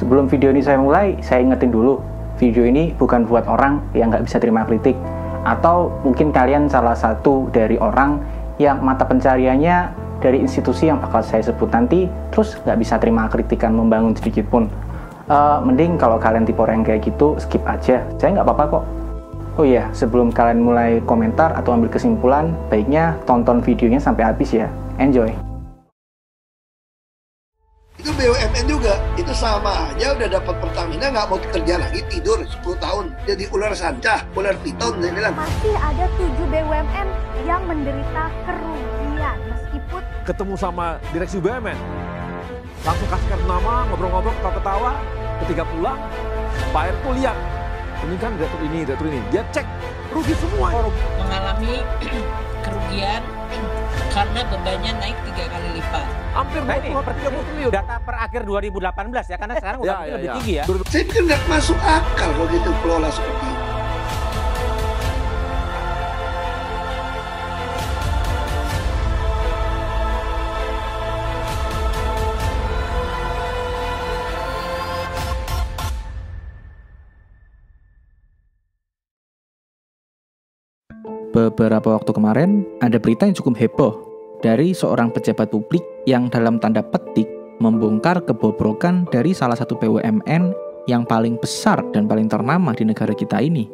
Sebelum video ini saya mulai, saya ingetin dulu, video ini bukan buat orang yang nggak bisa terima kritik, atau mungkin kalian salah satu dari orang yang mata pencariannya dari institusi yang bakal saya sebut nanti, terus nggak bisa terima kritikan membangun sedikit pun. Mending kalau kalian tipe orang kayak gitu, skip aja, saya nggak apa-apa kok. Oh iya, sebelum kalian mulai komentar atau ambil kesimpulan, baiknya tonton videonya sampai habis ya. Enjoy! Itu BUMN juga, itu sama aja udah dapat Pertamina nggak mau kerja lagi, tidur 10 tahun jadi ular sanca, ular piton. Masih ada 7 BUMN yang menderita kerugian meskipun ketemu sama direksi BUMN, langsung kasih kartu nama, ngobrol-ngobrol, ketawa-ketawa. Ketika pulang, Pak Erick tuh lihat, ini kan direktur ini, dia cek rugi semua. Mengalami kerugian karena bebannya naik 3 kali lipat. Hampir 20-30 triliun. Data per akhir 2018 ya, karena sekarang udah lebih tinggi ya. Saya pikir nggak masuk akal kalau gitu kelola seperti ini. Beberapa waktu kemarin, ada berita yang cukup heboh dari seorang pejabat publik yang dalam tanda petik membongkar kebobrokan dari salah satu BUMN yang paling besar dan paling ternama di negara kita ini.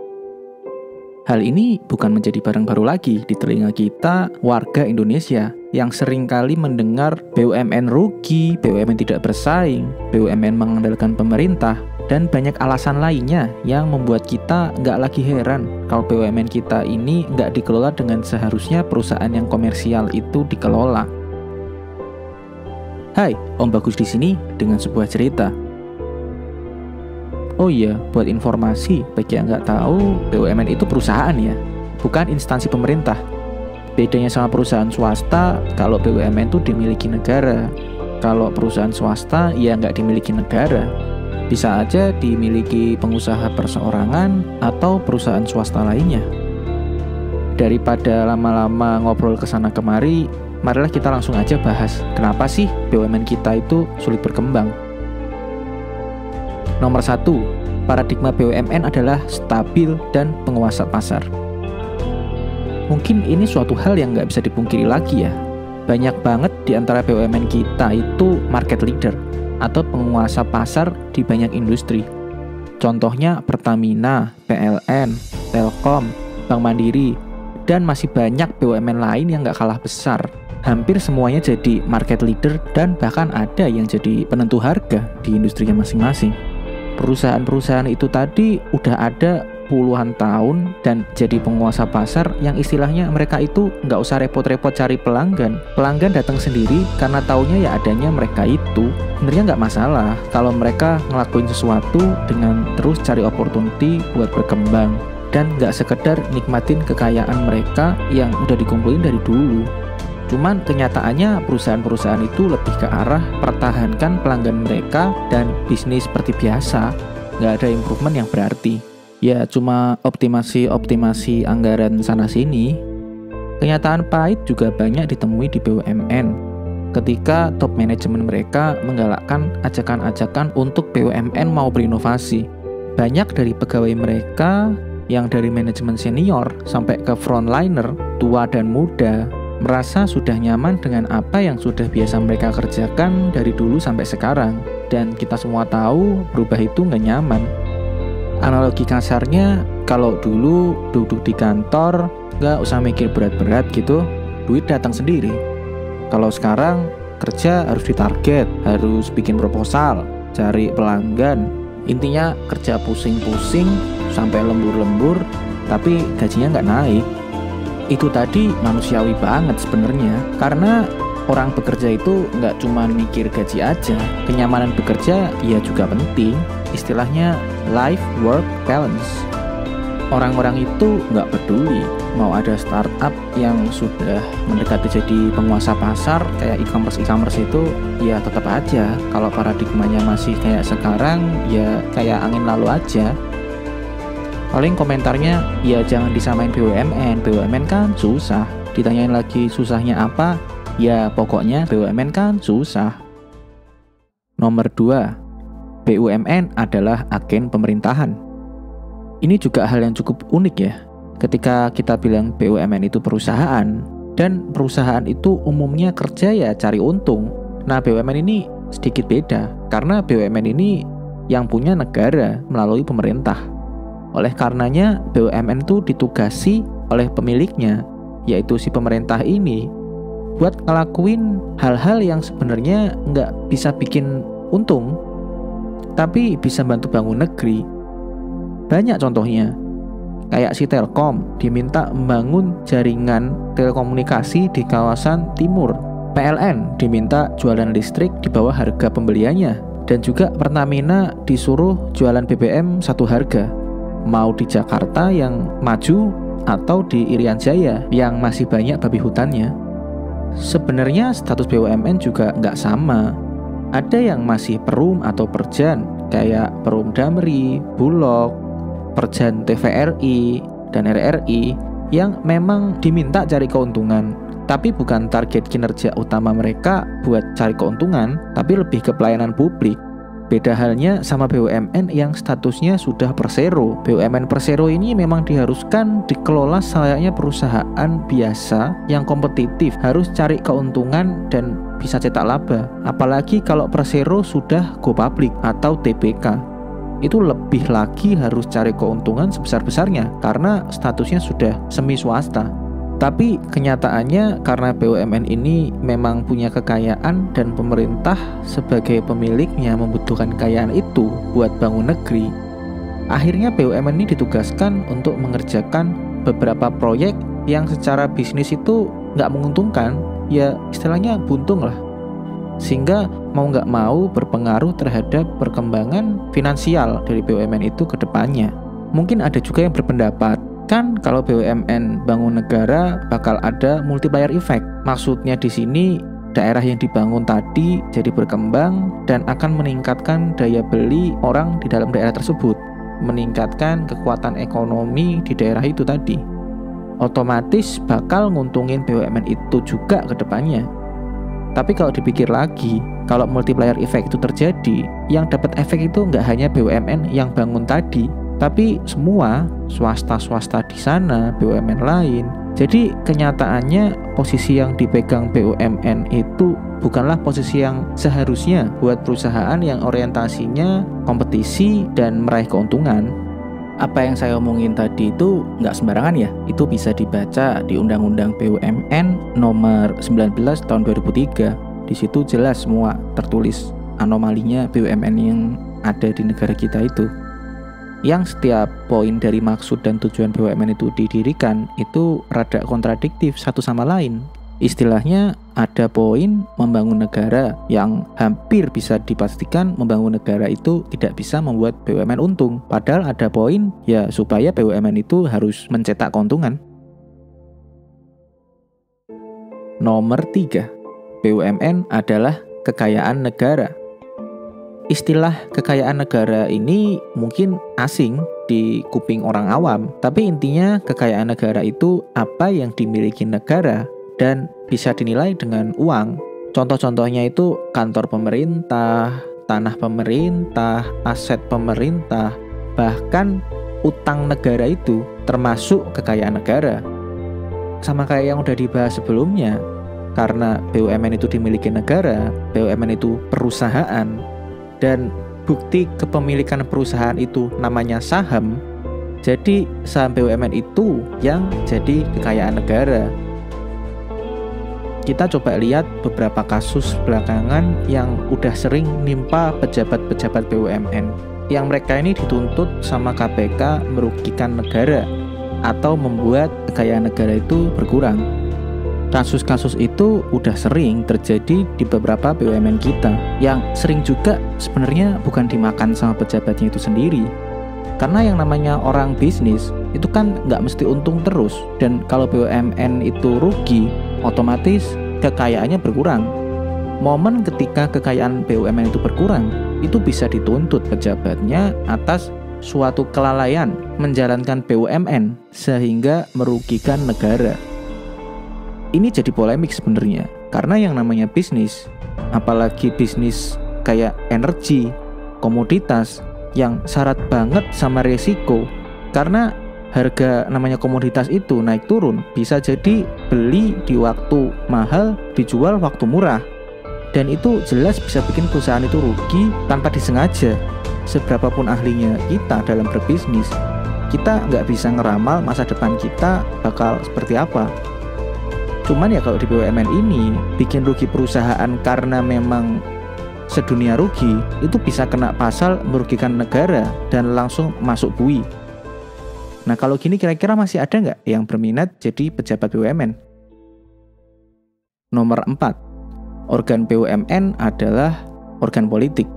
Hal ini bukan menjadi barang baru lagi di telinga kita warga Indonesia yang sering kali mendengar BUMN rugi, BUMN tidak bersaing, BUMN mengandalkan pemerintah, dan banyak alasan lainnya yang membuat kita nggak lagi heran kalau BUMN kita ini nggak dikelola dengan seharusnya perusahaan yang komersial itu dikelola. Hai, Om Bagus di sini dengan sebuah cerita. Oh iya, buat informasi bagi yang nggak tahu, BUMN itu perusahaan ya, bukan instansi pemerintah. Bedanya sama perusahaan swasta, kalau BUMN itu dimiliki negara. Kalau perusahaan swasta ya nggak dimiliki negara. Bisa aja dimiliki pengusaha perseorangan atau perusahaan swasta lainnya. Daripada lama-lama ngobrol kesana kemari, marilah kita langsung aja bahas kenapa sih BUMN kita itu sulit berkembang. Nomor 1, paradigma BUMN adalah stabil dan penguasa pasar. Mungkin ini suatu hal yang nggak bisa dipungkiri lagi ya. Banyak banget di antara BUMN kita itu market leader atau penguasa pasar di banyak industri. Contohnya Pertamina, PLN, Telkom, Bank Mandiri, dan masih banyak BUMN lain yang nggak kalah besar. Hampir semuanya jadi market leader dan bahkan ada yang jadi penentu harga di industrinya masing-masing. Perusahaan-perusahaan itu tadi udah ada puluhan tahun dan jadi penguasa pasar yang istilahnya mereka itu nggak usah repot-repot cari pelanggan. Pelanggan datang sendiri karena taunya ya adanya mereka itu. Sebenarnya nggak masalah kalau mereka ngelakuin sesuatu dengan terus cari opportunity buat berkembang dan nggak sekedar nikmatin kekayaan mereka yang udah dikumpulin dari dulu. Cuman kenyataannya perusahaan-perusahaan itu lebih ke arah pertahankan pelanggan mereka dan bisnis seperti biasa. Nggak ada improvement yang berarti. Ya cuma optimasi anggaran sana-sini. Kenyataan pahit juga banyak ditemui di BUMN. Ketika top manajemen mereka menggalakkan ajakan-ajakan untuk BUMN mau berinovasi. Banyak dari pegawai mereka yang dari manajemen senior sampai ke frontliner, tua dan muda, merasa sudah nyaman dengan apa yang sudah biasa mereka kerjakan dari dulu sampai sekarang. Dan kita semua tahu berubah itu nggak nyaman. Analogi kasarnya, kalau dulu duduk di kantor nggak usah mikir berat-berat gitu, duit datang sendiri. Kalau sekarang kerja harus ditarget, harus bikin proposal, cari pelanggan. Intinya kerja pusing-pusing sampai lembur-lembur, tapi gajinya nggak naik. Itu tadi manusiawi banget sebenarnya, karena orang bekerja itu nggak cuma mikir gaji aja, kenyamanan bekerja ya juga penting. Istilahnya life-work balance. Orang-orang itu nggak peduli mau ada startup yang sudah mendekati jadi penguasa pasar kayak e-commerce itu, ya tetap aja kalau paradigmanya masih kayak sekarang ya kayak angin lalu aja. Paling komentarnya, ya jangan disamain BUMN kan susah. Ditanyain lagi susahnya apa, ya pokoknya BUMN kan susah. Nomor 2, BUMN adalah agen pemerintahan. Ini juga hal yang cukup unik ya. Ketika kita bilang BUMN itu perusahaan, dan perusahaan itu umumnya kerja ya cari untung. Nah, BUMN ini sedikit beda, karena BUMN ini yang punya negara melalui pemerintah. Oleh karenanya, BUMN itu ditugasi oleh pemiliknya, yaitu si pemerintah ini, buat ngelakuin hal-hal yang sebenarnya nggak bisa bikin untung, tapi bisa bantu bangun negeri. Banyak contohnya, kayak si Telkom diminta membangun jaringan telekomunikasi di kawasan timur. PLN diminta jualan listrik di bawah harga pembeliannya. Dan juga Pertamina disuruh jualan BBM satu harga. Mau di Jakarta yang maju atau di Irian Jaya yang masih banyak babi hutannya. Sebenarnya status BUMN juga nggak sama. Ada yang masih perum atau perjan, kayak Perum Damri, Bulog, Perjan TVRI, dan RRI yang memang diminta cari keuntungan, tapi bukan target kinerja utama mereka buat cari keuntungan, tapi lebih ke pelayanan publik. Beda halnya sama BUMN yang statusnya sudah Persero. BUMN Persero ini memang diharuskan dikelola selayaknya perusahaan biasa yang kompetitif, harus cari keuntungan dan bisa cetak laba. Apalagi kalau Persero sudah go public atau TBK. Itu lebih lagi harus cari keuntungan sebesar-besarnya karena statusnya sudah semi swasta. Tapi kenyataannya karena BUMN ini memang punya kekayaan dan pemerintah sebagai pemiliknya membutuhkan kekayaan itu buat bangun negeri, akhirnya BUMN ini ditugaskan untuk mengerjakan beberapa proyek yang secara bisnis itu nggak menguntungkan, ya istilahnya buntung lah. Sehingga mau nggak mau berpengaruh terhadap perkembangan finansial dari BUMN itu ke depannya. Mungkin ada juga yang berpendapat, kan kalau BUMN bangun negara bakal ada multiplier effect. Maksudnya di sini daerah yang dibangun tadi jadi berkembang dan akan meningkatkan daya beli orang di dalam daerah tersebut, meningkatkan kekuatan ekonomi di daerah itu tadi. Otomatis bakal nguntungin BUMN itu juga ke depannya. Tapi kalau dipikir lagi, kalau multiplier effect itu terjadi, yang dapat efek itu nggak hanya BUMN yang bangun tadi, tapi semua swasta-swasta di sana, BUMN lain. Jadi kenyataannya posisi yang dipegang BUMN itu bukanlah posisi yang seharusnya buat perusahaan yang orientasinya kompetisi dan meraih keuntungan. Apa yang saya omongin tadi itu nggak sembarangan ya. Itu bisa dibaca di Undang-Undang BUMN nomor 19 tahun 2003. Di situ jelas semua tertulis anomalinya BUMN yang ada di negara kita itu. Yang setiap poin dari maksud dan tujuan BUMN itu didirikan itu rada kontradiktif satu sama lain. Istilahnya ada poin membangun negara yang hampir bisa dipastikan membangun negara itu tidak bisa membuat BUMN untung. Padahal ada poin ya supaya BUMN itu harus mencetak keuntungan. Nomor 3, BUMN adalah kekayaan negara. Istilah kekayaan negara ini mungkin asing di kuping orang awam, tapi intinya kekayaan negara itu apa yang dimiliki negara dan bisa dinilai dengan uang. Contoh-contohnya itu kantor pemerintah, tanah pemerintah, aset pemerintah, bahkan utang negara itu termasuk kekayaan negara. Sama kayak yang udah dibahas sebelumnya, karena BUMN itu dimiliki negara, BUMN itu perusahaan, dan bukti kepemilikan perusahaan itu namanya saham, jadi saham BUMN itu yang jadi kekayaan negara. Kita coba lihat beberapa kasus belakangan yang udah sering nimpa pejabat-pejabat BUMN, yang mereka ini dituntut sama KPK merugikan negara atau membuat kekayaan negara itu berkurang. Kasus-kasus itu udah sering terjadi di beberapa BUMN kita, yang sering juga sebenarnya bukan dimakan sama pejabatnya itu sendiri. Karena yang namanya orang bisnis itu kan nggak mesti untung terus, dan kalau BUMN itu rugi, otomatis kekayaannya berkurang. Momen ketika kekayaan BUMN itu berkurang, itu bisa dituntut pejabatnya atas suatu kelalaian menjalankan BUMN sehingga merugikan negara. Ini jadi polemik sebenarnya, karena yang namanya bisnis, apalagi bisnis kayak energi, komoditas yang syarat banget sama resiko. Karena harga namanya komoditas itu naik turun, bisa jadi beli di waktu mahal, dijual waktu murah. Dan itu jelas bisa bikin perusahaan itu rugi tanpa disengaja. Seberapapun ahlinya kita dalam berbisnis, kita nggak bisa ngeramal masa depan kita bakal seperti apa. Cuman ya kalau di BUMN ini bikin rugi perusahaan karena memang sedunia rugi, itu bisa kena pasal merugikan negara dan langsung masuk bui. Nah kalau gini kira-kira masih ada nggak yang berminat jadi pejabat BUMN? Nomor 4. Organ BUMN adalah organ politik.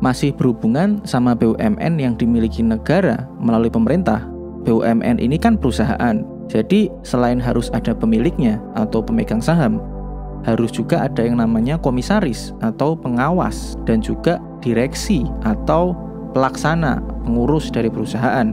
Masih berhubungan sama BUMN yang dimiliki negara melalui pemerintah. BUMN ini kan perusahaan, jadi selain harus ada pemiliknya atau pemegang saham, harus juga ada yang namanya komisaris atau pengawas, dan juga direksi atau pelaksana, pengurus dari perusahaan.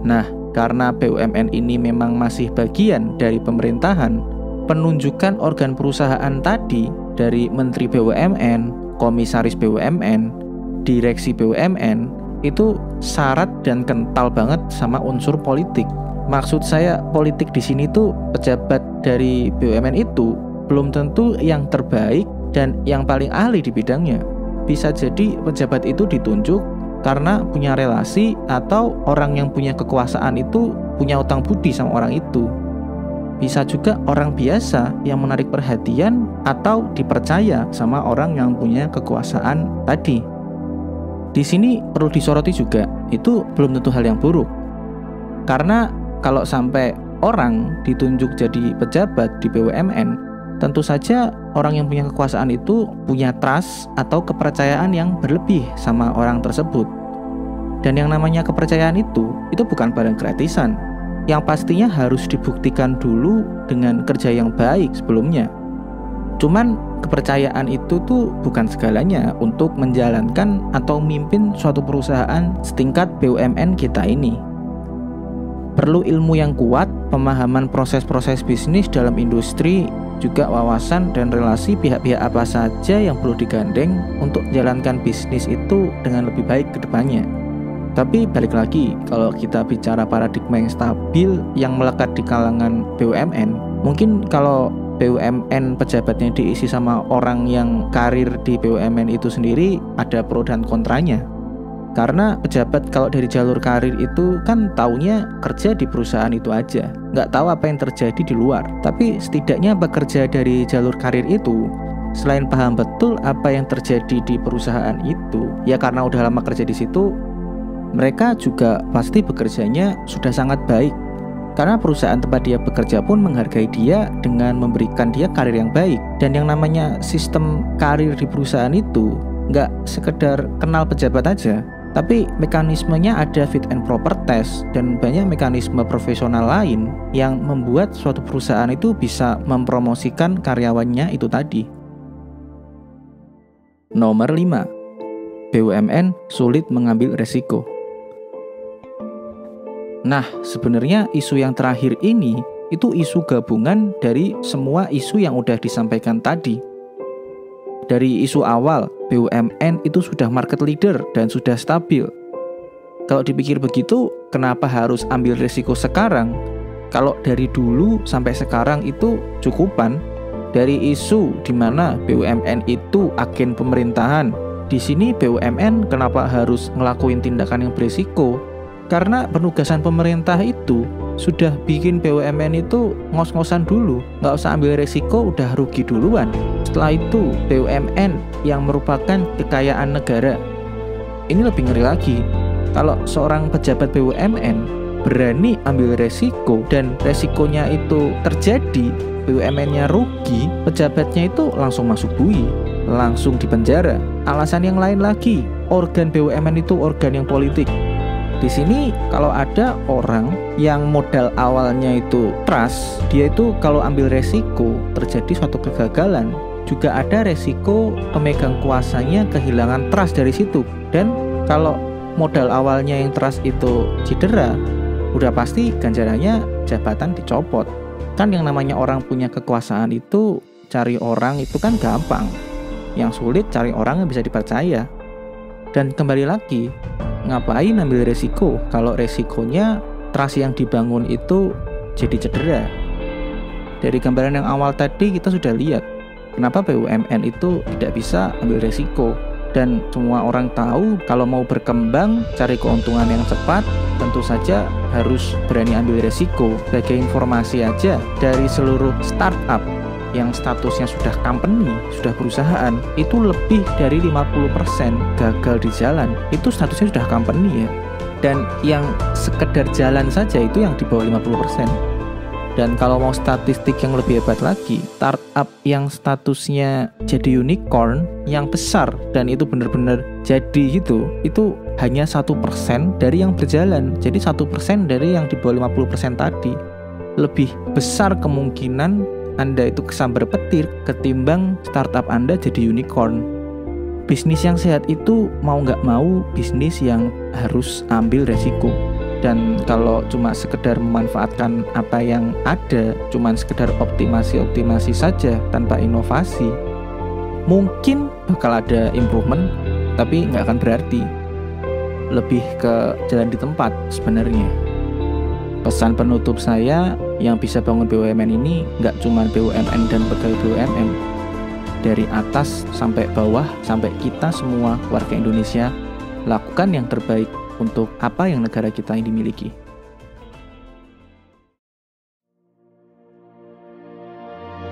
Nah, karena BUMN ini memang masih bagian dari pemerintahan, penunjukan organ perusahaan tadi dari Menteri BUMN, Komisaris BUMN, Direksi BUMN itu syarat dan kental banget sama unsur politik. Maksud saya politik di sini tuh pejabat dari BUMN itu belum tentu yang terbaik dan yang paling ahli di bidangnya. Bisa jadi pejabat itu ditunjuk karena punya relasi atau orang yang punya kekuasaan itu punya utang budi sama orang itu. Bisa juga orang biasa yang menarik perhatian atau dipercaya sama orang yang punya kekuasaan tadi. Di sini perlu disoroti juga, itu belum tentu hal yang buruk. Karena kalau sampai orang ditunjuk jadi pejabat di BUMN, tentu saja orang yang punya kekuasaan itu punya trust atau kepercayaan yang berlebih sama orang tersebut. Dan yang namanya kepercayaan itu bukan barang gratisan, yang pastinya harus dibuktikan dulu dengan kerja yang baik sebelumnya. Cuman kepercayaan itu tuh bukan segalanya untuk menjalankan atau memimpin suatu perusahaan setingkat BUMN kita ini. Perlu ilmu yang kuat, pemahaman proses-proses bisnis dalam industri, juga wawasan dan relasi pihak-pihak apa saja yang perlu digandeng untuk menjalankan bisnis itu dengan lebih baik ke depannya. Tapi balik lagi, kalau kita bicara paradigma yang stabil yang melekat di kalangan BUMN, mungkin kalau BUMN pejabatnya diisi sama orang yang karir di BUMN itu sendiri, ada pro dan kontranya. Karena pejabat kalau dari jalur karir itu kan taunya kerja di perusahaan itu aja, nggak tahu apa yang terjadi di luar. Tapi setidaknya bekerja dari jalur karir itu, selain paham betul apa yang terjadi di perusahaan itu, ya karena udah lama kerja di situ, mereka juga pasti bekerjanya sudah sangat baik. Karena perusahaan tempat dia bekerja pun menghargai dia dengan memberikan dia karir yang baik. Dan yang namanya sistem karir di perusahaan itu nggak sekedar kenal pejabat aja, tapi mekanismenya ada fit and proper test dan banyak mekanisme profesional lain yang membuat suatu perusahaan itu bisa mempromosikan karyawannya itu tadi. Nomor 5. BUMN sulit mengambil resiko. Nah, sebenarnya isu yang terakhir ini itu isu gabungan dari semua isu yang udah disampaikan tadi. Dari isu awal, BUMN itu sudah market leader dan sudah stabil. Kalau dipikir begitu, kenapa harus ambil risiko sekarang? Kalau dari dulu sampai sekarang itu cukupan. Dari isu di mana BUMN itu agen pemerintahan, di sini BUMN kenapa harus ngelakuin tindakan yang berisiko? Karena penugasan pemerintah itu sudah bikin BUMN itu ngos-ngosan dulu, nggak usah ambil resiko, udah rugi duluan. Setelah itu BUMN yang merupakan kekayaan negara. Ini lebih ngeri lagi, kalau seorang pejabat BUMN berani ambil resiko dan resikonya itu terjadi, BUMN-nya rugi, pejabatnya itu langsung masuk bui, langsung dipenjara. Alasan yang lain lagi, organ BUMN itu organ yang politik. Di sini kalau ada orang yang modal awalnya itu trust, dia itu kalau ambil resiko terjadi suatu kegagalan, juga ada resiko pemegang kuasanya kehilangan trust dari situ. Dan kalau modal awalnya yang trust itu cedera, udah pasti ganjarannya jabatan dicopot. Kan yang namanya orang punya kekuasaan itu cari orang itu kan gampang, yang sulit cari orang yang bisa dipercaya. Dan kembali lagi, ngapain ambil resiko kalau resikonya trust yang dibangun itu jadi cedera? Dari gambaran yang awal tadi kita sudah lihat kenapa BUMN itu tidak bisa ambil resiko. Dan semua orang tahu kalau mau berkembang, cari keuntungan yang cepat, tentu saja harus berani ambil resiko. Sebagai informasi aja, dari seluruh startup yang statusnya sudah company, sudah perusahaan, itu lebih dari 50% gagal di jalan. Itu statusnya sudah company ya. Dan yang sekedar jalan saja itu yang di bawah 50%. Dan kalau mau statistik yang lebih hebat lagi, startup yang statusnya jadi unicorn yang besar dan itu benar-benar jadi gitu, itu hanya 1% dari yang berjalan. Jadi 1% dari yang di bawah 50% tadi. Lebih besar kemungkinan Anda itu kesambar petir ketimbang startup Anda jadi unicorn. Bisnis yang sehat itu mau nggak mau bisnis yang harus ambil resiko. Dan kalau cuma sekedar memanfaatkan apa yang ada, cuma sekedar optimasi saja tanpa inovasi, mungkin bakal ada improvement, tapi nggak akan berarti. Lebih ke jalan di tempat sebenarnya. Pesan penutup saya, yang bisa bangun BUMN ini nggak cuma BUMN dan pegawai BUMN. Dari atas sampai bawah, sampai kita semua warga Indonesia, lakukan yang terbaik untuk apa yang negara kita ini dimiliki.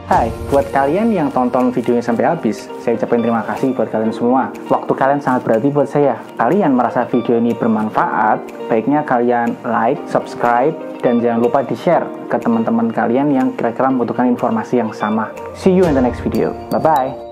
Hai, buat kalian yang tonton videonya sampai habis, saya ucapkan terima kasih buat kalian semua. Waktu kalian sangat berarti buat saya. Kalian merasa video ini bermanfaat, baiknya kalian like, subscribe, dan jangan lupa di-share ke teman-teman kalian yang kira-kira membutuhkan informasi yang sama. See you in the next video. Bye-bye.